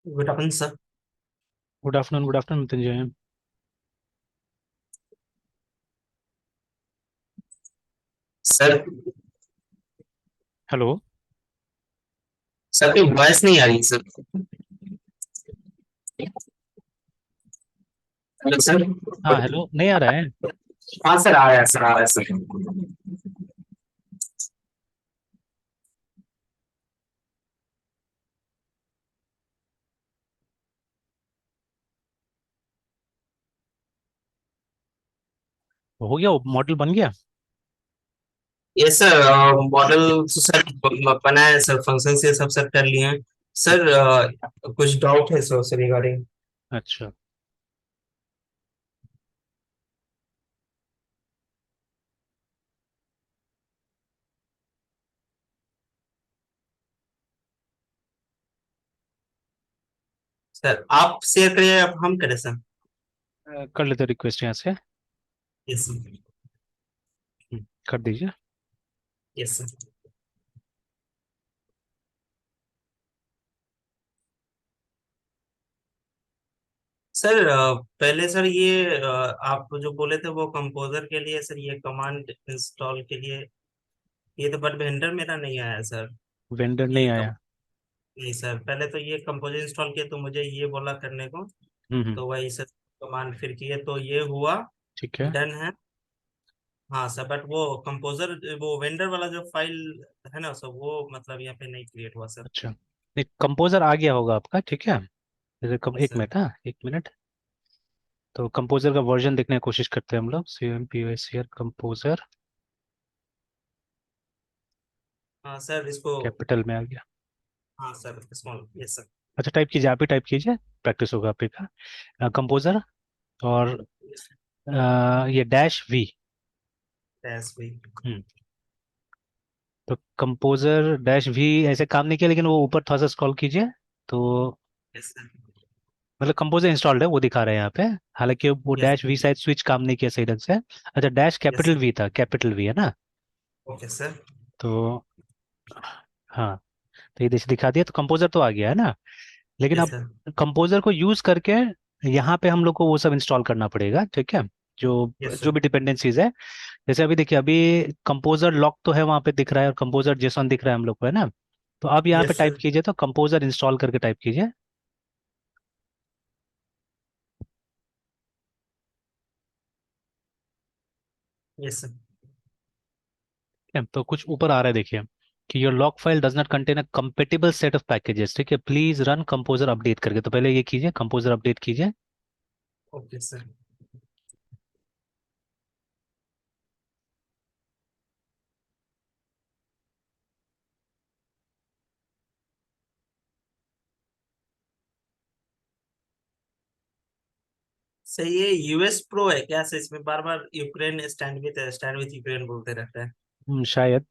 Good afternoon sir. Good afternoon Mrityunjay. Sir hello. Sir की voice नहीं आ रही सर। Hello sir. हाँ हेलो, नहीं आ रहा है। हाँ सर, आ रहा है सर, आ रहा है सर। हो गया, मॉडल बन गया। Yes sir. मॉडल तो सर बना है सर, फंक्शन से सब सेट कर लिए हैं सर। कुछ डाउट है सर से रिगार्डिंग। अच्छा। सर आप शेयर करिए, आप हम करें सर। कर लेते रिक्वेस्ट यहाँ से। Yes sir. कर दीजिए। Yes sir. सर पहले सर ये आप जो बोले थे वो कंपोजर के लिए सर, ये कमांड इंस्टॉल के लिए ये तो, बट वेंडर मेरा नहीं आया सर। वेंडर ये नहीं कम आया। नहीं सर, पहले तो ये कंपोजर इंस्टॉल किया तो मुझे ये बोला करने को, हम्म। तो वही सर कमांड फिर किए तो ये हुआ। ठीक है। डन है। हाँ सर, बट वो कंपोजर वो वेंडर वाला जो फाइल है ना सर, वो मतलब यहाँ पे नहीं क्रिएट हुआ सर। अच्छा, एक कंपोजर आ गया होगा आपका, ठीक है। यस एक सर। मिनट, हाँ एक मिनट। तो कंपोजर का वर्जन देखने की कोशिश करते हैं हम लोग। C M P O S composer हाँ सर इसको। कैपिटल में आ गया। हाँ सर स्मॉल, यस सर। अच्छा, टाइप कीजिए, आप ही टाइप कीजिए, प्रैक्टिस होगा आप ही का। कंपोजर और ये डैश वी। डैश भी। तो कंपोजर डैश भी ऐसे काम नहीं किया, लेकिन वो ऊपर थोड़ा सा स्क्रॉल कीजिए। तो यस सर। मतलब कंपोजर इंस्टॉल्ड है वो दिखा रहे हैं यहाँ पे। हालांकि वो यस डैश वी शायद स्विच काम नहीं किया सही ढंग से। अच्छा, डैश यस कैपिटल वी था, कैपिटल वी है ना। Okay sir. तो हाँ, तो ये देश दिखा दिया, तो कंपोजर तो आ गया है ना। लेकिन यस अब सर। कंपोजर को यूज करके यहाँ पे हम लोग को वो सब इंस्टॉल करना पड़ेगा, ठीक है। जो यस जो सर। भी डिपेंडेंसीज है, जैसे अभी देखिए, अभी कंपोजर लॉक तो है वहाँ पे दिख रहा है, और कंपोजर जेसॉन दिख रहा है हम लोग को, है ना। तो अब यहाँ पे यस टाइप सर। कीजिए, तो कंपोजर इंस्टॉल करके टाइप कीजिए। Yes sir. है, तो कुछ ऊपर आ रहा है देखिए कि your lock file does not contain a compatible set of packages, ठीक है, प्लीज रन कंपोजर अपडेट करके। तो पहले ये कीजिए, कंपोजर अपडेट कीजिए। Okay sir. सर ये यूएस प्रो है क्या सर? इसमें बार बार यूक्रेन स्टैंड विथ यूक्रेन बोलते रहता है। शायद।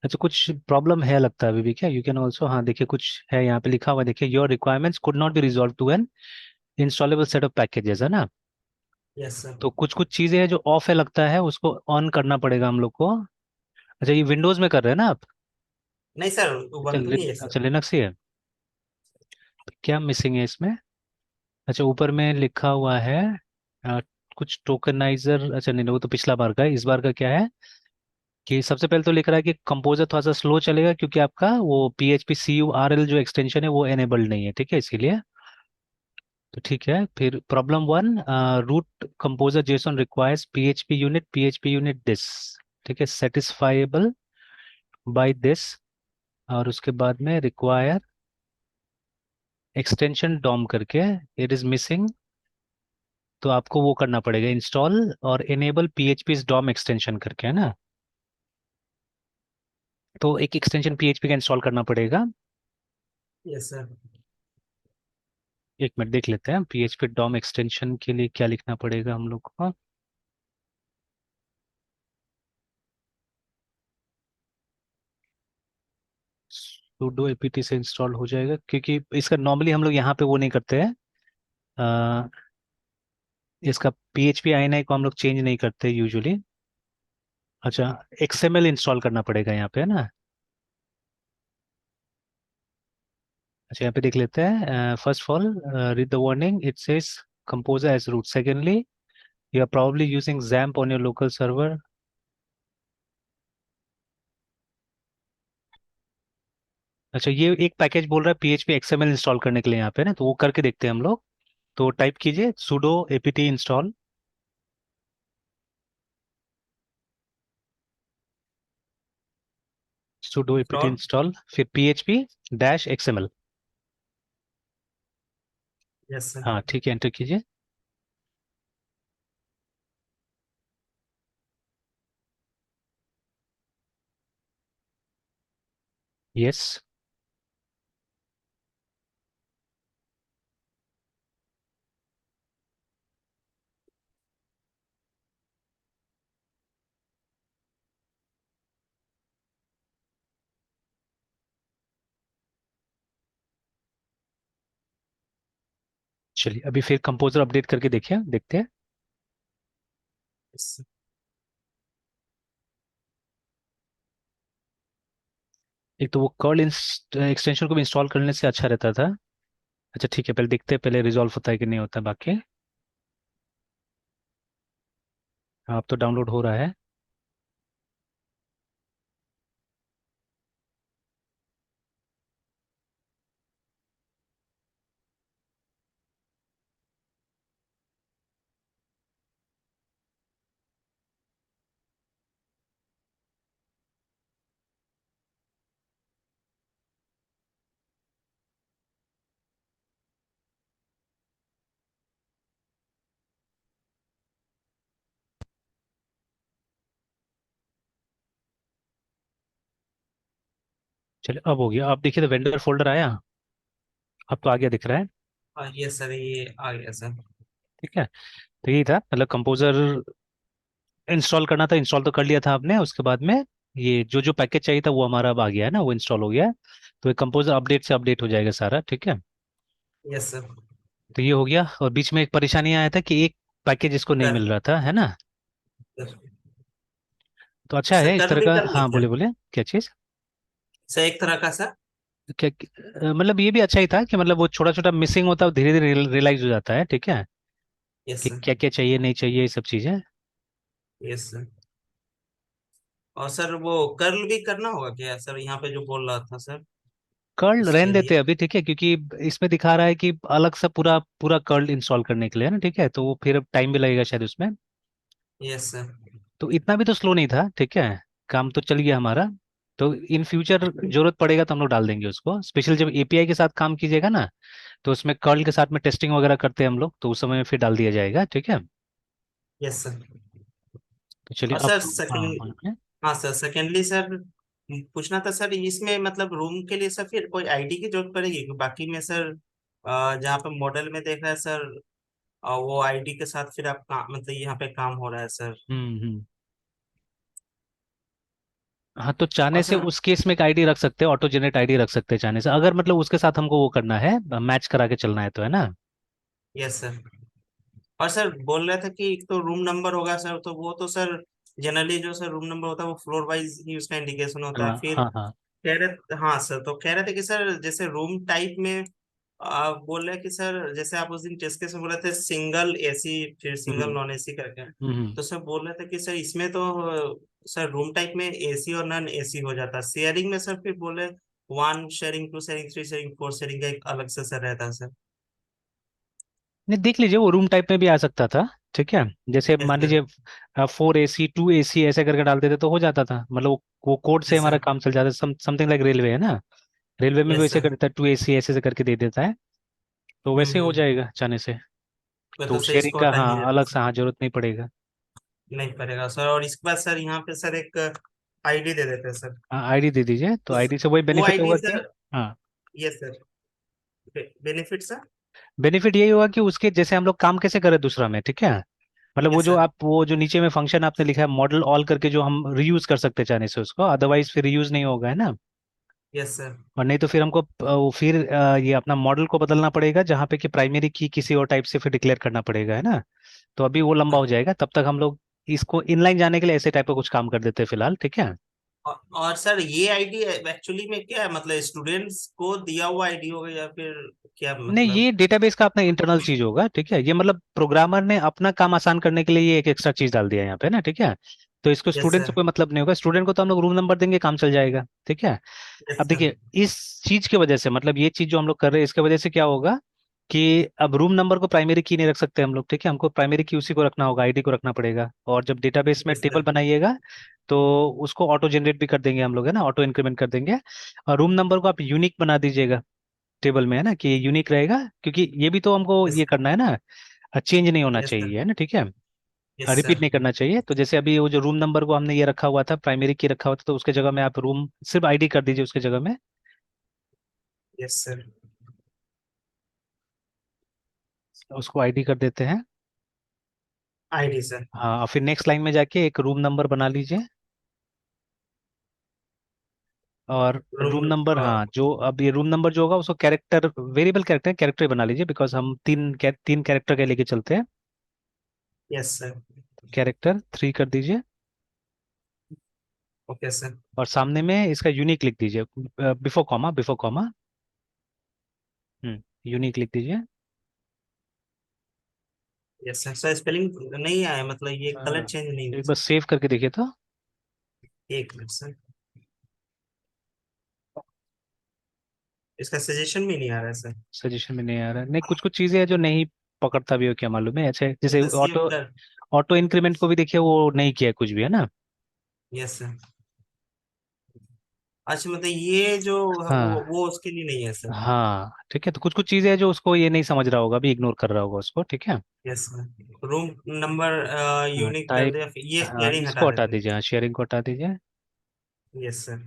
अच्छा, कुछ प्रॉब्लम है लगता है अभी भी, क्या यू कैन ऑल्सो, हाँ देखिए कुछ है यहाँ पे लिखा हुआ है, देखिए your requirements could not be resolved to an installable set of packages, है ना। Yes sir. तो कुछ कुछ चीजें हैं जो ऑफ है लगता है, उसको ऑन करना पड़ेगा हम लोग को। अच्छा, ये विंडोज में कर रहे हैं ना आप। नहीं सर, अच्छा उबंटू ही है सर। अच्छा, लिनक्स ही है। क्या मिसिंग है इसमें। अच्छा, ऊपर में लिखा हुआ है अ, कुछ टोकनाइजर। अच्छा नहीं, वो तो पिछला बार का है, इस बार का क्या है कि सबसे पहले तो लिख रहा है कि कंपोजर थोड़ा सा स्लो चलेगा, क्योंकि आपका वो P H P C U R L जो एक्सटेंशन है वो एनेबल्ड नहीं है, ठीक है, इसीलिए। तो ठीक है, फिर problem one, root composer JSON requires P H P unit this, ठीक है, सेटिस्फाइबल बाय दिस। और उसके बाद में रिक्वायर एक्सटेंशन डॉम करके, इट इज मिसिंग। तो आपको वो करना पड़ेगा इंस्टॉल और इनेबल पीएचपी डॉम एक्सटेंशन करके, है ना। तो एक एक्सटेंशन पीएचपी का इंस्टॉल करना पड़ेगा। Yes sir. एक मिनट देख लेते हैं, पीएचपी डॉम एक्सटेंशन के लिए क्या लिखना पड़ेगा हम लोग को। sudo apt से इंस्टॉल हो जाएगा, क्योंकि इसका नॉर्मली हम लोग यहाँ पे वो नहीं करते हैं। अ, इसका पीएचपी आईएनआई को हम लोग चेंज नहीं करते यूजुअली। अच्छा, एक्सएमएल इंस्टॉल करना पड़ेगा यहाँ पे, है ना। अच्छा यहाँ पे देख लेते हैं। First of all, read the warning, it says composer as root. Secondly, you are probably using XAMPP on your local server. अच्छा, ये एक पैकेज बोल रहा है PHP XML इंस्टॉल करने के लिए यहाँ पे ना, तो वो करके देखते हैं हम लोग। तो टाइप कीजिए sudo apt install, sudo apt install. install, फिर PHP dash XML। Yes sir. हाँ ठीक है, एंटर कीजिए। यस। चलिए अभी फिर कंपोजर अपडेट करके देखिए, देखते हैं। यस। एक तो वो कर्ल एक्सटेंशन को भी इंस्टॉल करने से अच्छा रहता था। अच्छा ठीक है, पहले देखते हैं पहले रिजॉल्व होता है कि नहीं होता बाकी। हाँ, अब तो डाउनलोड हो रहा है। चलिए अब हो गया, आप देखिए तो वेंडर फोल्डर आया। अब तो आगे दिख रहा है। हाँ यस सर, ये आ गया सर। ठीक है, तो यही था मतलब कंपोजर इंस्टॉल करना था, इंस्टॉल तो कर लिया था आपने। उसके बाद में ये जो जो पैकेज चाहिए था वो हमारा अब आ गया है ना, वो इंस्टॉल हो गया है। तो ये कंपोजर अपडेट से अपडेट हो जाएगा सारा, ठीक है। Yes sir. तो ये हो गया, और बीच में एक परेशानी आया था कि एक पैकेज इसको नहीं कर मिल रहा था, है ना। सर। तो अच्छा सर है इस कर तरह भी का। कर लिए हाँ सर। बोले बोले, क्या चीज़। सर एक तरह का सर। क्या मतलब ये भी अच्छा ही था कि मतलब वो छोटा छोटा मिसिंग होता है, धीरे धीरे रियलाइज हो जाता है, ठीक है, यस कि सर। क्या क्या चाहिए नहीं चाहिए ये सब चीज़ें। Yes sir. और सर वो कर्ल भी करना होगा क्या सर, यहाँ पे जो बोल रहा था सर कर्ल उसके रहने देते लिए। हैं अभी, ठीक है, क्योंकि इसमें दिखा रहा है कि अलग से पूरा पूरा कर्ल इंस्टॉल करने के लिए ना, ठीक है, तो वो फिर टाइम भी लगेगा शायद उसमें। Yes sir. तो इतना भी तो स्लो नहीं था, ठीक है, काम तो चल गया हमारा। तो इन फ्यूचर जरूरत पड़ेगा तो हम लोग डाल देंगे उसको, स्पेशल जब API के साथ काम कीजिएगा ना, तो उसमें कर्ल के साथ में टेस्टिंग वगैरह करते हैं हम लोग, तो उस समय में फिर डाल दिया जाएगा, ठीक है। Yes sir. तो चलिए और अब सर हाँ सेकंड। बोलिए। हाँ सर, सेकेंडली सर पूछना था सर, इसमें मतलब रूम के लिए सर फिर कोई आईडी की जरूरत पड़ेगी क्योंकि बाकी में सर जहाँ पे मॉडल में देख रहा है सर, वो आईडी के साथ फिर आप काम मतलब यहाँ पे काम हो रहा है सर। हम्म। हाँ तो चाहने और से सर। उस केस में एक आईडी रख सकते हैं, ऑटो जनरेट आईडी रख सकते हैं चाहने से, अगर मतलब उसके साथ हमको वो करना है, मैच करा के चलना है तो, है ना। Yes sir. और सर बोल रहे थे कि एक तो रूम नंबर होगा सर, तो वो तो सर जनरली जो सर रूम नंबर होता है वो फ्लोर वाइज ही उसका इंडिकेशन होता है हाँ फिर। हाँ हाँ। कह रहे हाँ सर, तो कह रहे थे कि सर जैसे रूम टाइप में बोल रहे हैं कि सर जैसे आप उस दिन टेस्ट केस में बोले थे सिंगल एसी फिर सिंगल हम्म नॉन एसी करके, हम्म। तो सर बोल रहे थे कि सर इसमें तो सर रूम टाइप में एसी और नॉन एसी हो जाता है, शेयरिंग में सर फिर बोले one sharing, two sharing, three sharing, four sharing का एक अलग से सर रहता है सर। नहीं देख लीजिए, वो रूम टाइप में भी आ सकता था, ठीक है। जैसे यस मान सर। लीजिए 4 AC 2 AC ऐसे करके डालते थे तो हो जाता था, मतलब वो कोड से यस हमारा सर। काम चल जाता है, समथिंग लाइक रेलवे, है ना। रेलवे में भी यस वैसे सर। करता है, 2 AC ऐसे से करके दे देता है, तो वैसे हो हम्म। जाएगा चाहने से। वो तो तो सर शेयरिंग इसको का हटा ही नहीं हाँ देता अलग सर। से हाँ जरूरत नहीं पड़ेगा। नहीं पड़ेगा सर, और इसके बाद सर यहाँ पे सर एक आईडी दे देते हैं सर। हाँ आईडी दे दीजिए, तो उस आईडी से वही वो बेनिफिट आईडी होगा कि सर। हाँ, yes sir. Benefit sir. Benefit यही होगा कि उसके जैसे हम लोग काम कैसे करें दूसरा में, ठीक है, मतलब वो यस जो सर। आप वो जो नीचे में फंक्शन आपने लिखा है मॉडल ऑल करके, जो हम रीयूज कर सकते हैं चाहने से उसको, अदरवाइज फिर रीयूज नहीं होगा, है ना। Yes sir. और नहीं तो फिर हमको फिर ये अपना मॉडल को बदलना पड़ेगा, जहाँ पे कि प्राइमरी की किसी और टाइप से फिर डिक्लेयर करना पड़ेगा, है ना। तो अभी वो लंबा हो जाएगा, तब तक हम लोग इसको इनलाइन जाने के लिए ऐसे टाइप का कुछ काम कर देते हैं फिलहाल, ठीक है। और सर ये आईडी एक्चुअली में क्या है, मतलब स्टूडेंट्स को दिया हुआ आईडी होगा या फिर क्या नहीं, मतलब? ये डेटाबेस का अपना इंटरनल चीज होगा, ठीक है। ये मतलब प्रोग्रामर ने अपना काम आसान करने के लिए ये एक एक्स्ट्रा चीज डाल दिया है यहाँ पे ना, ठीक है। तो इसको यस स्टूडेंट से सर। कोई मतलब नहीं होगा, स्टूडेंट को तो हम लोग रूम नंबर देंगे, काम चल जाएगा, ठीक है। यस अब सर। देखिए, इस चीज की वजह से, मतलब ये चीज जो हम लोग कर रहे हैं, इसके वजह से क्या होगा कि अब रूम नंबर को प्राइमरी की नहीं रख सकते हम लोग, ठीक है। हमको प्राइमरी की उसी को रखना होगा, आईडी को रखना पड़ेगा। और जब डेटाबेस में यस टेबल सर। बनाइएगा तो उसको ऑटो जनरेट भी कर देंगे हम लोग, है ना, ऑटो इंक्रीमेंट कर देंगे। और रूम नंबर को आप यूनिक बना दीजिएगा टेबल में, है ना, कि यूनिक रहेगा, क्योंकि ये भी तो हमको यस। ये करना है ना, चेंज नहीं होना यस सर। चाहिए, है ना, ठीक है। Yes repeat sir. नहीं करना चाहिए। तो जैसे अभी वो जो रूम नंबर को हमने ये रखा हुआ था, प्राइमरी की रखा हुआ था, तो उसके जगह में आप रूम सिर्फ आईडी कर दीजिए उसके जगह में। Yes sir. उसको आईडी कर देते हैं। ID sir. हाँ, और फिर नेक्स्ट लाइन में जाके एक रूम नंबर बना लीजिए। और रूम। रूम नंबर, हाँ, जो अब ये रूम नंबर जो होगा उसको कैरेक्टर, वेरिएबल कैरेक्टर कैरेक्टर बना लीजिए, बिकॉज हम तीन कैरेक्टर के लेके चलते हैं। Yes sir. कैरेक्टर 3 कर दीजिए। Okay sir. और सामने में इसका यूनिक लिख दीजिए, before comma, before comma. Unique लिख दीजिए। Yes sir. सर स्पेलिंग नहीं आया, मतलब ये कलर हाँ, चेंज नहीं हुआ एक बार सर? सेव करके देखिए तो। एक मिनट सर, इसका सजेशन भी नहीं आ रहा है सर। सजेशन में नहीं आ रहा है, नहीं, कुछ कुछ चीजें हैं जो नहीं पकड़ता भी हो, क्या मालूम है, ऐसे जैसे अच्छा सेव ऑटो कर। ऑटो इंक्रीमेंट को भी देखिए, वो नहीं किया कुछ भी, है ना। Yes sir. अच्छा मतलब ये जो हाँ, वो उसके लिए नहीं है सर? हाँ, ठीक है। तो कुछ कुछ चीजें हैं जो उसको ये नहीं समझ रहा होगा, अभी इग्नोर कर रहा होगा उसको, ठीक है। Yes sir. रूम नंबर हाँ, यूनिक कर टाइप, दो या फिर ये हाँ, शेयरिंग हटा इसको हटा देते हैं? दीजिए, हाँ, शेयरिंग को हटा दीजिए। Yes sir.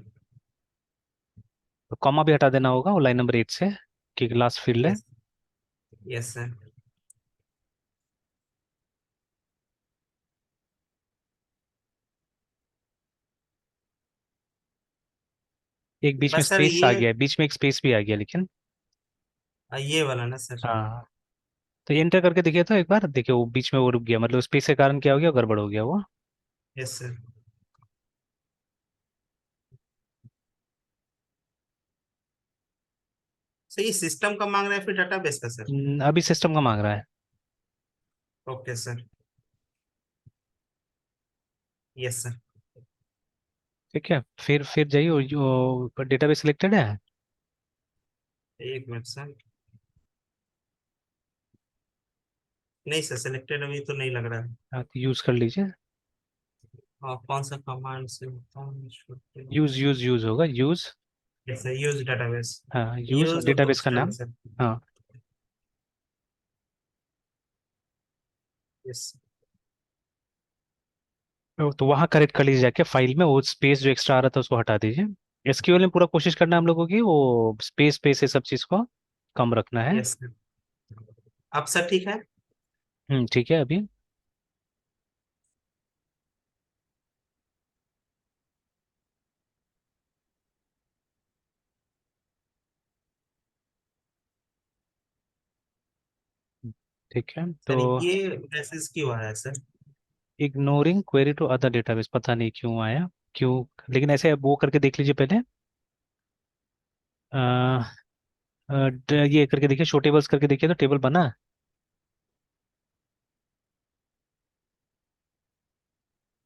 तो कॉमा भी हटा देना होगा वो लाइन नंबर 8 से, क्योंकि लास्ट फील्ड है। यस। Yes sir. एक बीच में बस सर स्पेस आ ये गया है, बीच में एक स्पेस भी आ गया लेकिन। ये वाला ना सर? हाँ, तो एंटर करके देखिए तो एक बार देखिए, वो बीच में वो रुक गया, मतलब स्पेस के कारण क्या हो गया, गड़बड़ हो गया वो। Yes sir. सर ये सिस्टम का मांग रहा है फिर डाटाबेस का सर? अभी सिस्टम का मांग रहा है। Okay sir. Yes sir. ठीक है, फिर जाइए, जो डेटाबेस सिलेक्टेड है। एक मिनट सर। नहीं सर, सिलेक्टेड अभी तो नहीं लग रहा है। हाँ, तो यूज कर लीजिए। कौन सा कमांड से होता है? यूज होगा, use. Yes sir, use database. हाँ, यूज और यूज डेटाबेस का बूटस्ट्रैप नाम। सर। हाँ, यस। तो वहाँ करेक्ट कर लीजिए जाके, फाइल में वो स्पेस जो एक्स्ट्रा आ रहा था उसको हटा दीजिए। एसक्यूएल में पूरा कोशिश करना है हम लोगों की, वो स्पेस स्पेस ये सब चीज़ को कम रखना है। Yes sir. अब सर ठीक है? ठीक है अभी। ठीक है, तो सर ये मैसेज क्यों आया sir? Ignoring query to other database, पता नहीं क्यों आया, क्यों। लेकिन ऐसे वो करके देख लीजिए पहले। ये करके देखिए, शो टेबल्स करके देखिए तो टेबल बना।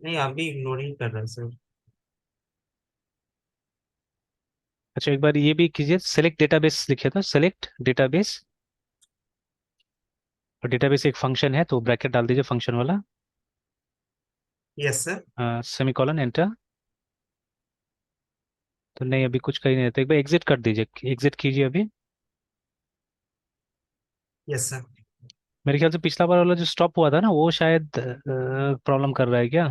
नहीं अभी इग्नोरिंग कर रहा है सर। अच्छा, एक बार ये भी कीजिए, सेलेक्ट डेटाबेस लिखे था, सेलेक्ट डेटाबेस। और डेटाबेस एक फंक्शन है, तो ब्रैकेट डाल दीजिए फंक्शन वाला। Yes sir. Semicolon enter. तो नहीं, अभी कुछ कहीं नहीं रहता, एक बार एग्जिट कर दीजिए, एग्जिट कीजिए अभी। Yes sir. मेरे ख्याल से पिछला बार वाला जो स्टॉप हुआ था ना, वो शायद प्रॉब्लम कर रहा है क्या।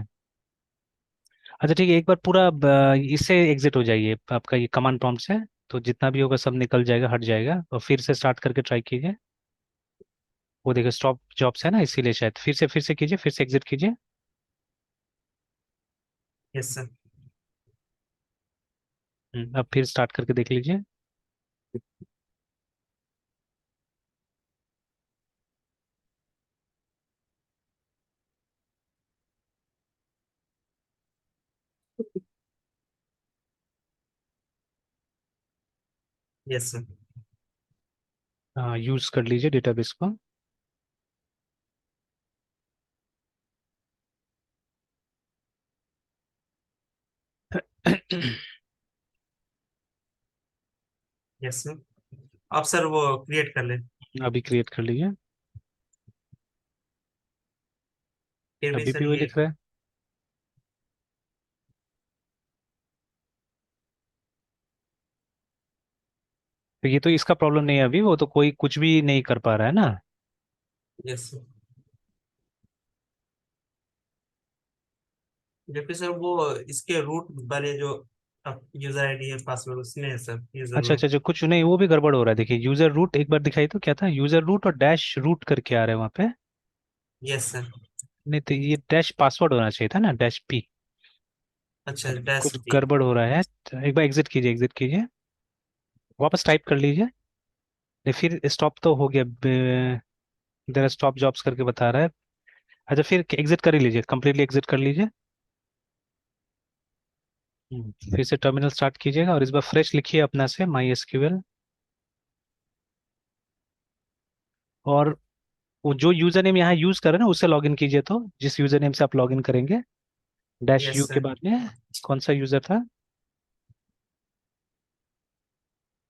अच्छा ठीक है, एक बार पूरा इससे एग्जिट हो जाइए, आपका ये कमांड प्रॉम्प्ट से। तो जितना भी होगा सब निकल जाएगा, हट जाएगा, और फिर से स्टार्ट करके ट्राई कीजिए। वो देखिए स्टॉप जॉब्स है ना, इसीलिए शायद फिर से कीजिए, फिर से एग्जिट कीजिए। Yes sir. अब फिर स्टार्ट करके देख लीजिए। Yes sir. यूज कर लीजिए डेटाबेस को। Yes sir. अब सर वो क्रिएट कर ले। अभी क्रिएट कर लीजिए। फिर भी अभी सर भी वही ये। लिख रहा है। तो ये तो इसका प्रॉब्लम नहीं है, अभी वो तो कोई कुछ भी नहीं कर पा रहा है ना। Yes sir. जबकि सर वो इसके रूट वाले जो यूजर आईडी है पासवर्ड उसमें है सर, यूजर अच्छा में। अच्छा अच्छा, कुछ नहीं, वो भी गड़बड़ हो रहा है। देखिए यूजर रूट एक बार दिखाई तो क्या था, यूजर रूट और डैश रूट करके आ रहा है वहां पे। Yes sir. नहीं तो ये डैश पासवर्ड होना चाहिए था ना, डैश पी। अच्छा डैश कुछ डी। गड़बड़ हो रहा है, तो एक बार एग्जिट कीजिए, एग्जिट कीजिए, वापस टाइप कर लीजिए। नहीं फिर स्टॉप तो हो गया, देर स्टॉप जॉब्स करके बता रहा है। अच्छा फिर एग्जिट कर ही लीजिए, कंप्लीटली एग्जिट कर लीजिए। फिर से टर्मिनल स्टार्ट कीजिएगा और इस बार फ्रेश लिखिए अपना से माई एसक्यूएल। और वो जो यूजर नेम यहाँ यूज कर रहे हैं ना उससे लॉगिन कीजिए, तो जिस यूजर नेम से आप लॉगिन करेंगे, dash yes U K sir. बाद में कौन सा यूजर था।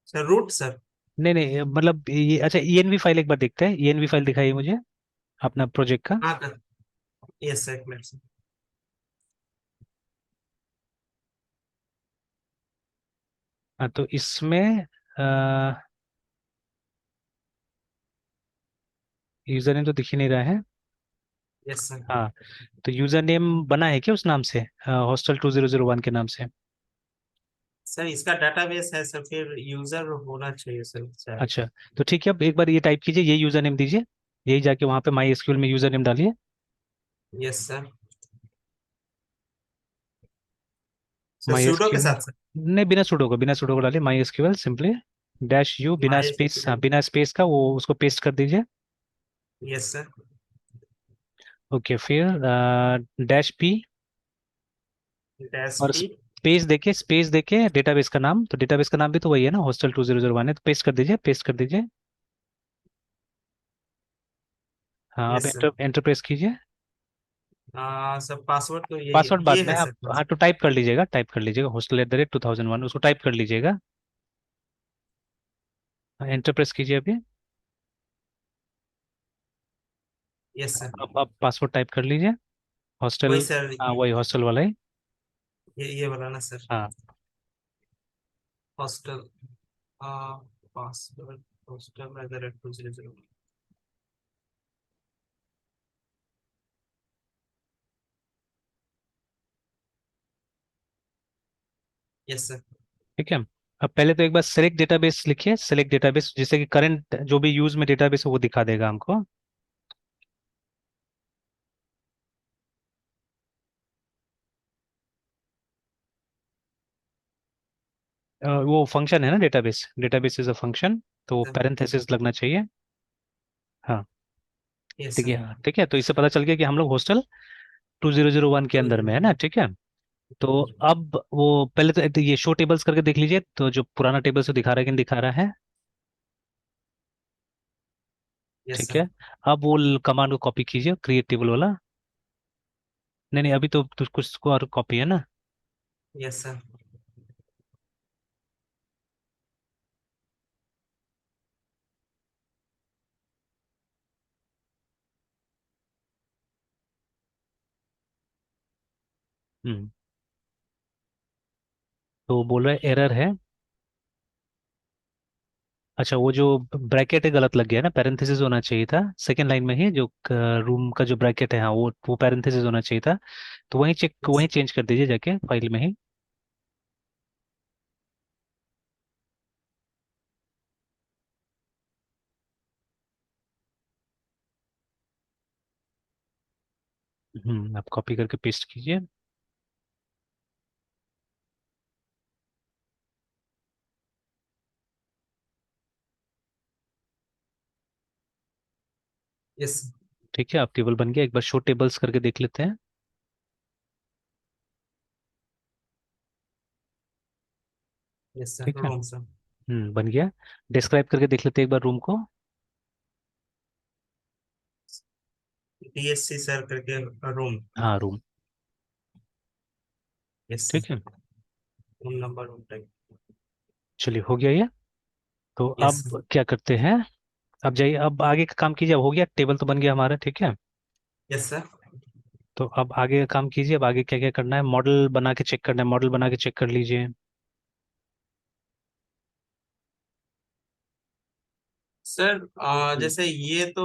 Sir root sir. नहीं नहीं, मतलब ये अच्छा ENV फाइल एक बार देखते हैं, ENV फाइल दिखाइए मुझे अपना प्रोजेक्ट का। हाँ सर। यस सर, एक मिनट सर। हाँ तो इसमें यूजर नेम तो दिख ही नहीं रहा है। Yes sir. हाँ तो यूजर नेम बना है क्या उस नाम से, हॉस्टल 2001 के नाम से। सर इसका डाटाबेस है सर, फिर यूजर होना चाहिए सर शायद। अच्छा तो ठीक है, अब एक बार ये टाइप कीजिए, ये यूजर नेम दीजिए, यही जाके वहाँ पे माई एसक्यूएल में यूजर नेम डालिए। Yes sir. Sir my pseudo के एसक्यूएल, साथ सर। नहीं बिना सुडो को डालिए, my SQL simply dash you, बिना माई स्पेस, हाँ बिना स्पेस का वो उसको पेस्ट कर दीजिए। Yes sir. ओके फिर डैश पी, डैश और पी। स्पेस देके डेटाबेस का नाम, तो डेटाबेस का नाम भी तो वही है ना, हॉस्टल 2001 है, तो पेस्ट कर दीजिए, पेस्ट कर दीजिए। हाँ अब यस सर। एंटर प्रेस कीजिए। सर पासवर्ड तो यही पासवर्ड ये बाद में है आप, सर हाँ पासवर्ड। तो टाइप कर लीजिएगा hostel@2001 उसको टाइप कर लीजिएगा। एंटर प्रेस कीजिए अभी। Yes sir. अब पासवर्ड टाइप कर लीजिए, हॉस्टल। वही सर हाँ वही हॉस्टल वाला ही। ये वाला ना सर। हाँ hostel. Password hostel@2001। Yes sir. ठीक है। अब पहले तो एक बार सेलेक्ट डेटाबेस लिखिए, सेलेक्ट डेटाबेस, जिससे कि करंट जो भी यूज में डेटाबेस है वो दिखा देगा हमको। वो फंक्शन है ना database, database is a function, तो पैरेंथेसिस लगना चाहिए। हाँ यस ठीक है, सर। हाँ ठीक है, तो इससे पता चल गया कि हम लोग हॉस्टल 2001 के अंदर में है ना, ठीक है। तो अब वो पहले तो ये शो टेबल्स करके देख लीजिए, तो जो पुराना टेबल से दिखा रहा है कि नहीं दिखा रहा है। यस ठीक सर। है। अब वो कमांड को कॉपी कीजिए, क्रिएट टेबल वाला। नहीं नहीं, अभी तो कुछ को और कॉपी है ना। Yes sir. हम्म। तो बोल रहा है एरर है। अच्छा वो जो ब्रैकेट है गलत लग गया ना, पैरेंथेसिस होना चाहिए था सेकंड लाइन में ही, जो रूम का जो ब्रैकेट है, हाँ वो पैरेंथेसिस होना चाहिए था। तो वहीं चेंज कर दीजिए जाके फाइल में ही। आप कॉपी करके पेस्ट कीजिए। यस। ठीक है, आप टेबल बन गया, एक बार शो टेबल्स करके देख लेते हैं। यस सर, ठीक है। रोम सर। बन गया। डिस्क्राइब करके देख लेते हैं एक बार रूम को। DSC सर करके रूम। हाँ, रूम। यस ठीक है। Room number, room type. चलिए, हो गया ये। तो यस अब क्या करते हैं? अब जाइए, अब आगे का काम कीजिए। अब हो गया, टेबल तो बन गया हमारा, ठीक है। Yes sir. तो अब आगे का काम कीजिए। अब आगे क्या क्या करना है? मॉडल बना के चेक करना है, मॉडल बना के चेक कर लीजिए। सर हम्म। जैसे ये तो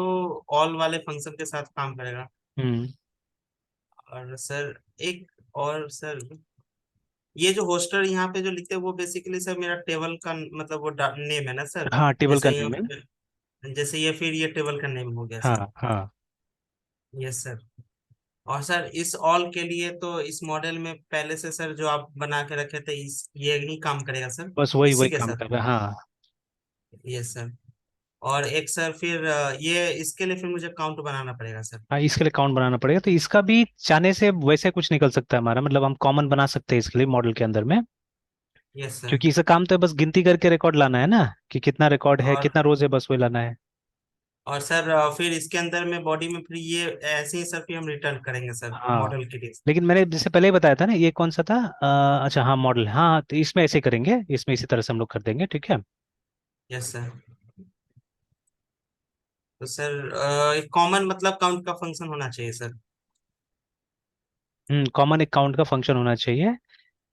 ऑल वाले फंक्शन के साथ काम करेगा। हम्म। और सर एक और सर, ये जो होस्टर यहाँ पे जो लिखते हैं वो बेसिकली सर मेरा टेबल का मतलब वो नेम है ना सर। हाँ, टेबल का जैसे नेम है। जैसे ये फिर ये टेबल का नेम हो गया सर। हाँ, हाँ। Yes sir. और सर इस ऑल के लिए तो इस मॉडल में पहले से सर जो आप बना के रखे थे इस ये नहीं काम करेगा सर। बस वही इसी वही के काम साथ। कर रहा है, हाँ। Yes sir. और एक सर फिर ये इसके लिए फिर मुझे काउंट बनाना पड़ेगा सर। हाँ, इसके लिए काउंट बनाना पड़ेगा। तो इसका भी चाहने से वैसे कुछ निकल सकता है हमारा, मतलब हम कॉमन बना सकते हैं इसके लिए मॉडल के अंदर में। Yes sir. क्योंकि इसका काम तो है बस गिनती करके रिकॉर्ड लाना है ना, कि कितना रिकॉर्ड है, और कितना रोज है, बस वही लाना है। और सर फिर इसके अंदर में बॉडी में फिर ये ऐसे ही सर फिर हम रिटर्न करेंगे सर हाँ, मॉडल के लिए। लेकिन मैंने जैसे पहले ही बताया था ना, ये कौन सा था? अच्छा, हाँ, मॉडल। हाँ हाँ, तो इसमें ऐसे करेंगे, इसमें इसी तरह से हम लोग कर देंगे, ठीक है। Yes sir. तो सर एक कॉमन मतलब काउंट का फंक्शन होना चाहिए सर। कॉमन अकाउंट का फंक्शन होना चाहिए।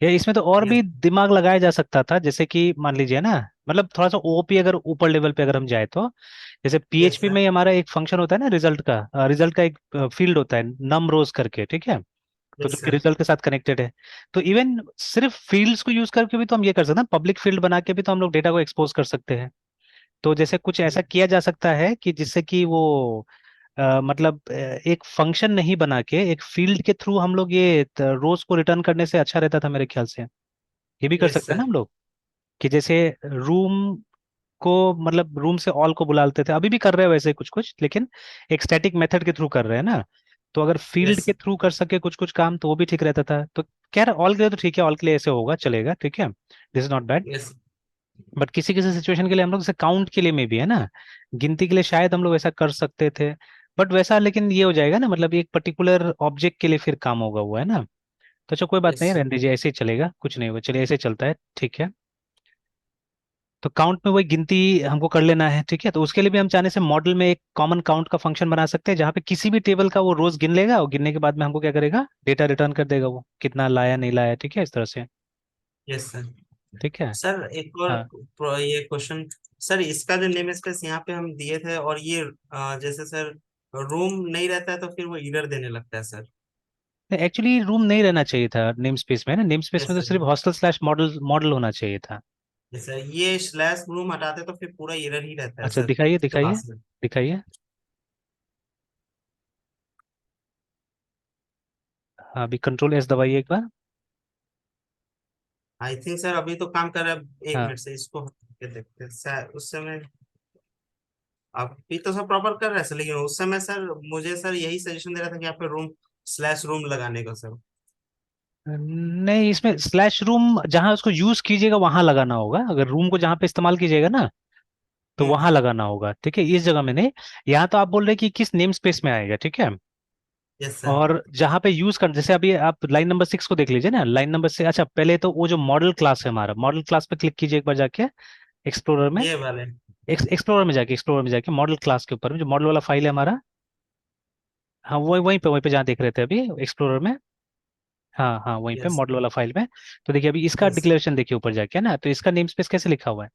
या इसमें तो और यस। भी दिमाग लगाया जा सकता था, जैसे कि मान लीजिए ना, मतलब थोड़ा सा ओपी अगर ऊपर लेवल पे अगर हम जाए तो, जैसे यस पीएचपी सर। में हमारा एक फंक्शन होता है ना, रिजल्ट का एक फील्ड होता है नम रोज करके, ठीक है। तो यस जो कि सर। रिजल्ट के साथ कनेक्टेड है। तो इवन सिर्फ फील्ड्स को यूज करके भी तो हम ये कर सकते हैं, पब्लिक फील्ड बना के भी तो हम लोग डेटा को एक्सपोज कर सकते हैं। तो जैसे कुछ ऐसा किया जा सकता है कि जिससे कि वो मतलब एक फंक्शन नहीं बना के एक फील्ड के थ्रू हम लोग ये रोज को रिटर्न करने से अच्छा रहता था मेरे ख्याल से। ये भी कर यस सकते हैं ना सर। हम लोग, कि जैसे रूम को, मतलब रूम से ऑल को बुलाते थे, अभी भी कर रहे हैं वैसे कुछ कुछ, लेकिन एक स्टैटिक मेथड के थ्रू कर रहे हैं ना। तो अगर फील्ड यस के थ्रू कर सके कुछ कुछ काम तो वो भी ठीक रहता था। तो खैर, ऑल के लिए तो ठीक है, ऑल के लिए ऐसे होगा, चलेगा, ठीक है। This is not bad. Yes. But किसी किसी सिचुएशन के लिए हम लोग जैसे काउंट के लिए में भी है ना, गिनती के लिए शायद हम लोग ऐसा कर सकते थे। बट वैसा लेकिन ये हो जाएगा ना, मतलब एक पर्टिकुलर ऑब्जेक्ट के लिए फिर काम होगा वो, है ना। तो अच्छा, कोई बात यस नहीं, सर। रहने दीजिए, ऐसे ही चलेगा, कुछ नहीं होगा, चलिए ऐसे ही चलता है, ठीक है। तो काउंट में वही गिनती हमको कर लेना है, ठीक है। तो उसके लिए भी हम चाहने से मॉडल में एक कॉमन काउंट का फंक्शन बना सकते हैं, जहाँ पे किसी भी टेबल का वो रोज गिन लेगा, और गिनने के बाद में हमको क्या करेगा, डेटा रिटर्न कर देगा, वो कितना लाया नहीं लाया, ठीक है, इस तरह से। Yes sir. ठीक है। सर एक और हाँ, ये क्वेश्चन। सर इसका जो नेम स्पेस यहाँ पे हम दिए थे और ये जैसे सर रूम नहीं रहता है तो फिर वो एरर देने लगता है सर। एक्चुअली रूम नहीं रहना चाहिए था नेम स्पेस में, ना नेम स्पेस यस में तो सर। सिर्फ हॉस्टल स्लैश मॉडल मॉडल होना चाहिए था। जैसे ये स्लैश रूम हटाते तो फिर पूरा एरर ही रहता है अच्छा, सर दिखाइए दिखाइए। क्लास में। दिखाइए। हाँ, अभी कंट्रोल एस दबाइए एक बार। आई थिंक सर अभी तो काम कर रहा है, एक हाँ, मिनट से इसको हटा के देखते हैं सर उस समय। अभी तो सब प्रॉपर कर रहा है सर, लेकिन उस समय सर मुझे सर यही सजेशन दे रहा था कि आप रूम स्लैश रूम लगाने का सर। नहीं, इसमें स्लैश रूम जहाँ उसको यूज कीजिएगा वहां लगाना होगा, अगर रूम को जहाँ पे इस्तेमाल कीजिएगा ना, तो हम्म। वहां लगाना होगा, ठीक है, इस जगह में नहीं। यहाँ तो आप बोल रहे हैं कि किस नेम स्पेस में आएगा, ठीक है। Yes sir. और जहाँ पे यूज कर, जैसे अभी आप लाइन नंबर 6 को देख लीजिए ना, लाइन नंबर से, अच्छा, पहले तो वो जो मॉडल क्लास है हमारा, मॉडल क्लास पे क्लिक कीजिए एक बार जाके एक्सप्लोरर में। ये वाले। एक्सप्लोरर में जाके मॉडल क्लास के ऊपर में जो मॉडल वाला फाइल है हमारा, हाँ, वहीं पे जहाँ देख रहे थे अभी एक्सप्लोरर में। हाँ हाँ, वहीं पे यस। मॉडल वाला फाइल में। तो देखिए, अभी इसका यस। डिक्लेरेशन देखिए ऊपर जाके ना, तो इसका नेम स्पेस कैसे लिखा हुआ है?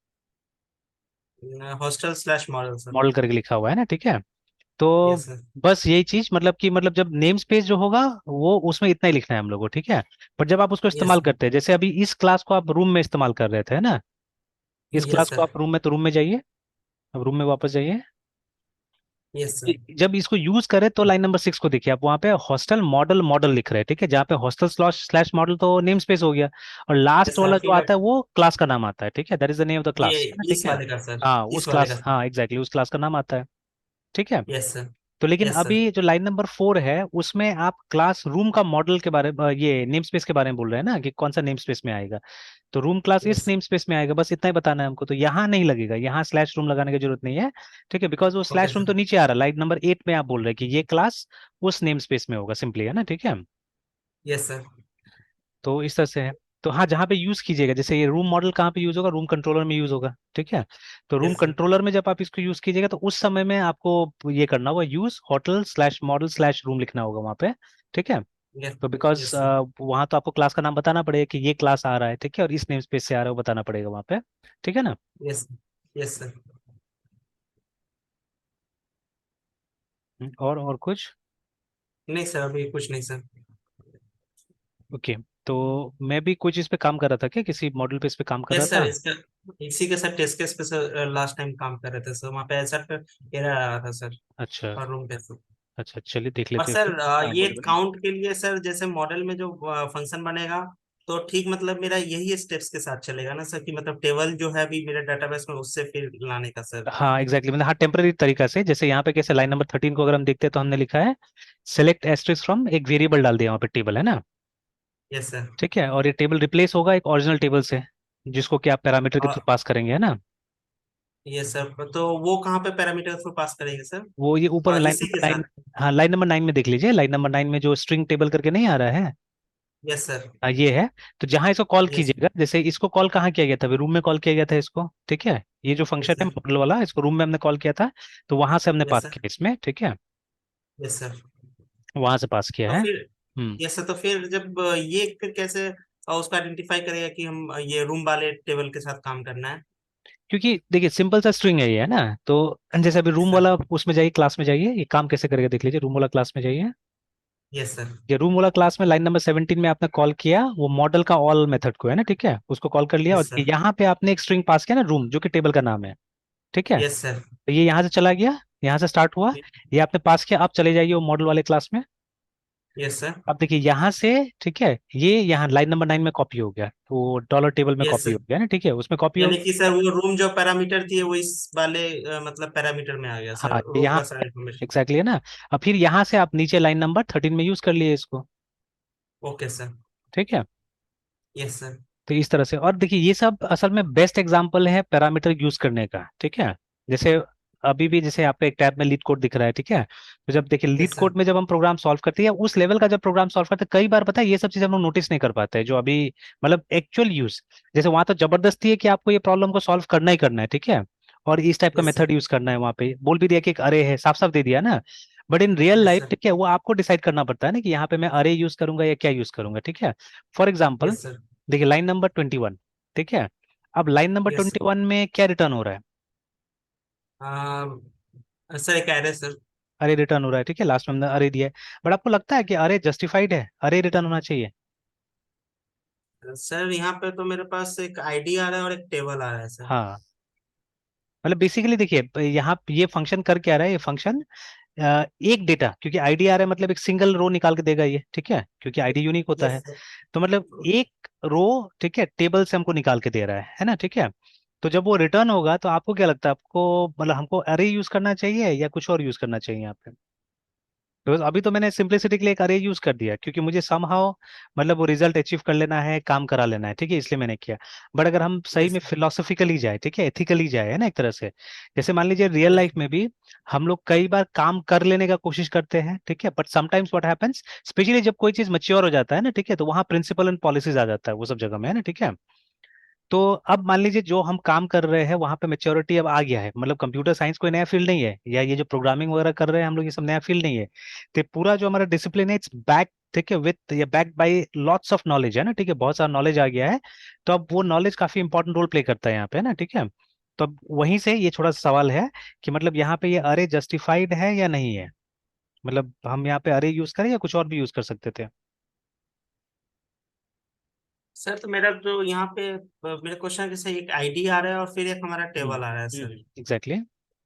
Hostel slash model sir. Model करके लिखा हुआ है ना, ठीक है। तो यस सर। बस यही चीज, मतलब कि मतलब जब नेम स्पेस जो होगा वो उसमें इतना ही लिखना है हम लोग को, ठीक है। पर जब आप उसको यस। इस्तेमाल करते हैं, जैसे अभी इस क्लास को आप रूम में इस्तेमाल कर रहे थे, है ना। इस यस क्लास को सर। आप रूम में, तो रूम में जाइए। अब रूम में वापस जाइए। Yes sir. जब इसको यूज करें तो लाइन नंबर 6 को देखिए, आप वहां पे हॉस्टल मॉडल मॉडल लिख रहे हैं, ठीक है, जहाँ पे हॉस्टल स्लैश स्लैश मॉडल तो नेम स्पेस हो गया। और लास्ट यस सर वाला जो फिर आता है वो क्लास का नाम आता है, ठीक है, that is the name of the ये क्लास, है ना, ठीक इस है। वाले का सर। हाँ, इस वाले का सर। हाँ, एग्जैक्टली, उस क्लास का नाम आता है, ठीक है। Yes sir. तो लेकिन यस सर। अभी जो लाइन नंबर 4 है उसमें आप क्लास रूम का मॉडल के बारे में, ये नेम स्पेस के बारे में बोल रहे हैं ना, कि कौन सा नेम स्पेस में आएगा। तो रूम क्लास इस यस। नेम स्पेस में आएगा, बस इतना ही बताना है हमको। तो यहाँ नहीं लगेगा, यहाँ स्लैश रूम लगाने की जरूरत नहीं है। ठीक है, बिकॉज वो ओके स्लैश रूम सर। तो नीचे आ रहा है, लाइन नंबर 8 में आप बोल रहे हैं कि ये क्लास उस नेम स्पेस में होगा, सिंपली, है ना। ठीक है, यस सर। तो इस तरह से है। तो हाँ, जहाँ पे यूज कीजिएगा, जैसे ये रूम मॉडल कहाँ पे यूज होगा, रूम कंट्रोलर में यूज होगा। ठीक है, तो रूम यस सर। कंट्रोलर में जब आप इसको यूज कीजिएगा तो उस समय में आपको ये करना होगा, use hotel slash model slash room लिखना होगा वहाँ पे। ठीक है, यस। तो बिकॉज यस सर। वहाँ तो आपको क्लास का नाम बताना पड़ेगा कि ये क्लास आ रहा है, ठीक है, और इस नेम स्पेस से आ रहा है, वो बताना पड़ेगा वहाँ पे। ठीक है ना। यस। Yes sir. और कुछ। नहीं सर, अभी कुछ नहीं सर। ओके, तो मैं भी कोई चीज़ पे काम कर रहा था क्या, किसी मॉडल पे इस पे काम कर रहा यस सर, था। इसका इसी के साथ टेस्ट केस पे सर लास्ट टाइम काम कर रहे थे सर, वहाँ पे एसर पे एरर आ रहा था सर। अच्छा। और रूम पे सर। अच्छा, चलिए देख और लेते हैं सर फिर। हाँ, ये बोले बोले। काउंट के लिए सर, जैसे मॉडल में जो फंक्शन बनेगा, तो ठीक मतलब मेरा यही स्टेप्स के साथ चलेगा ना सर, कि मतलब टेबल जो है अभी मेरे डाटाबेस में उससे फिर लाने का सर। हाँ एग्जैक्टली, मतलब हाँ, टेम्पररी तरीका से, जैसे यहाँ पे कैसे लाइन नंबर 13 को अगर हम देखते हैं तो हमने लिखा है सेलेक्ट एस्ट्रिक्स फ्रॉम, एक वेरिएबल डाल दिया वहाँ पे, टेबल है ना। Yes sir. ठीक है, और ये टेबल रिप्लेस होगा एक ओरिजिनल टेबल से, जिसको कि आप पैरामीटर के थ्रू और पास करेंगे, है ना। यस सर, तो वो कहाँ पे पैरामीटर थ्रू पास करेंगे सर? वो ये ऊपर में लाइन इसी नंबर के 9। साथ। हाँ, लाइन नंबर 9 में देख लीजिए, लाइन नंबर 9 में जो स्ट्रिंग टेबल करके नहीं आ रहा है। Yes sir. हाँ, ये है। तो जहाँ इसको कॉल यस। कीजिएगा, जैसे इसको कॉल कहाँ किया गया था, रूम में कॉल किया गया था इसको। ठीक है, ये जो यस फंक्शन है सर। मॉडल वाला, इसको रूम में हमने कॉल किया था, तो वहां से हमने यस पास सर। किया इसमें। ठीक है, यस सर। वहां से पास किया तो है। फिर हम्म। यस सर, तो फिर जब ये फिर कैसे उसको आइडेंटिफाई करेगा कि हम ये रूम वाले टेबल के साथ काम करना है? क्योंकि देखिए सिंपल सा स्ट्रिंग है ये, है ना। तो जैसे अभी यस रूम सर। वाला उसमें जाइए, क्लास में जाइए, ये काम कैसे करेगा देख लीजिए। रूम वाला क्लास में जाइए, यस सर। ये रूम वाला क्लास में लाइन नंबर 17 में आपने कॉल किया वो मॉडल का ऑल मेथड को, है ना। ठीक है, उसको कॉल कर लिया, और यस सर। यहाँ पे आपने एक स्ट्रिंग पास किया ना, रूम, जो कि टेबल का नाम है। ठीक है, यस सर। तो ये यहाँ से चला गया, यहाँ से स्टार्ट हुआ, ये आपने पास किया, अब चले जाइए वो मॉडल वाले क्लास में। Yes sir. अब देखिए यहाँ से, ठीक है, ये यहाँ लाइन नंबर 9 में कॉपी हो गया, वो डॉलर टेबल में यस कॉपी सर। हो गया ना। ठीक है, उसमें कॉपी हो यानी गया। कि सर वो रूम जो पैरामीटर थी वो इस वाले मतलब पैरामीटर में आ गया सर, हाँ, रूम यहाँ का सारा इन्फॉर्मेशन। एग्जैक्टली है ना। अब फिर यहाँ से आप नीचे लाइन नंबर 13 में यूज कर लिए इसको। Okay sir. ठीक है, यस सर। तो इस तरह से। और देखिए ये सब असल में बेस्ट एग्जांपल है पैरामीटर यूज करने का। ठीक है, जैसे अभी भी जैसे आपको एक टैब में लीड कोड दिख रहा है। ठीक है, तो जब देखिए लीड यस सर। कोड में जब हम प्रोग्राम सॉल्व करते हैं, उस लेवल का जब प्रोग्राम सॉल्व करते हैं, कई बार पता है ये सब चीज़ हम लोग नोटिस नहीं कर पाते हैं, जो अभी मतलब एक्चुअल यूज। जैसे वहां तो जबरदस्ती है कि आपको ये प्रॉब्लम को सॉल्व करना ही करना है। ठीक है, और इस टाइप का यस सर। मेथड यूज करना है, वहां पे बोल भी दिया कि एक अरे है, साफ साफ दे दिया ना। But in real yes life, sir. ठीक है, वो आपको डिसाइड करना पड़ता है ना कि यहाँ पे मैं अरे यूज करूंगा या क्या यूज करूंगा। ठीक है, फॉर एग्जाम्पल यस सर। देखिए लाइन नंबर 21। ठीक है, अब लाइन नंबर यस 21 में क्या रिटर्न हो रहा है। सर, सर एक एरर सर। अरे रिटर्न हो रहा है। ठीक है, लास्ट में हमने अरे दिया है, बट आपको लगता है कि अरे जस्टिफाइड है, अरे रिटर्न होना चाहिए। सर यहाँ पे तो मेरे पास एक आईडी आ रहा है और एक टेबल आ रहा है सर। हाँ, मतलब बेसिकली देखिए यहाँ ये फंक्शन कर क्या रहा है, ये फंक्शन एक डेटा, क्योंकि आईडी आ रहा है मतलब एक सिंगल रो निकाल के देगा ये। ठीक है, क्योंकि आईडी यूनिक होता यस है। सर। तो मतलब एक रो, ठीक है, टेबल से हमको निकाल के दे रहा है ना। ठीक है, तो जब वो रिटर्न होगा तो आपको क्या लगता है, आपको मतलब हमको अरे यूज करना चाहिए या कुछ और यूज करना चाहिए यहाँ पे। बिकॉज अभी तो मैंने सिंपलिसिटी के लिए एक अरे यूज कर दिया, क्योंकि मुझे समहाउ मतलब वो रिजल्ट अचीव कर लेना है, काम करा लेना है। ठीक है, इसलिए मैंने किया। बट अगर हम सही यस में सर। फिलोसफिकली जाए, ठीक है, एथिकली जाए, है ना, एक तरह से, जैसे मान लीजिए रियल यस। लाइफ में भी हम लोग कई बार काम कर लेने का कोशिश करते हैं। ठीक है, but sometimes what happens, specially जब कोई चीज मैच्योर हो जाता है ना, ठीक है, तो वहाँ प्रिंसिपल एंड पॉलिसीज आ जाता है वो सब जगह में, है ना। ठीक है, तो अब मान लीजिए जो हम काम कर रहे हैं वहां पे मेच्योरिटी अब आ गया है, मतलब कंप्यूटर साइंस कोई नया फील्ड नहीं है, या ये जो प्रोग्रामिंग वगैरह कर रहे हैं हम लोग, ये सब नया फील्ड नहीं है। तो पूरा जो हमारा डिसिप्लिन है, इट्स बैक, ठीक है, विथ या back by lots of knowledge, है ना। ठीक है, बहुत सारा नॉलेज आ गया है। तो अब वो नॉलेज काफी इंपॉर्टेंट रोल प्ले करता है यहाँ पे, है ना। ठीक है, तो अब वहीं से ये थोड़ा सा सवाल है कि मतलब यहाँ पे ये अरे जस्टिफाइड है या नहीं है, मतलब हम यहाँ पे अरे यूज करें या कुछ और भी यूज कर सकते थे। सर, तो मेरा जो यहाँ पे मेरे क्वेश्चन जैसे एक आईडी आ रहा है और फिर एक हमारा टेबल आ रहा है सर। एग्जैक्टली।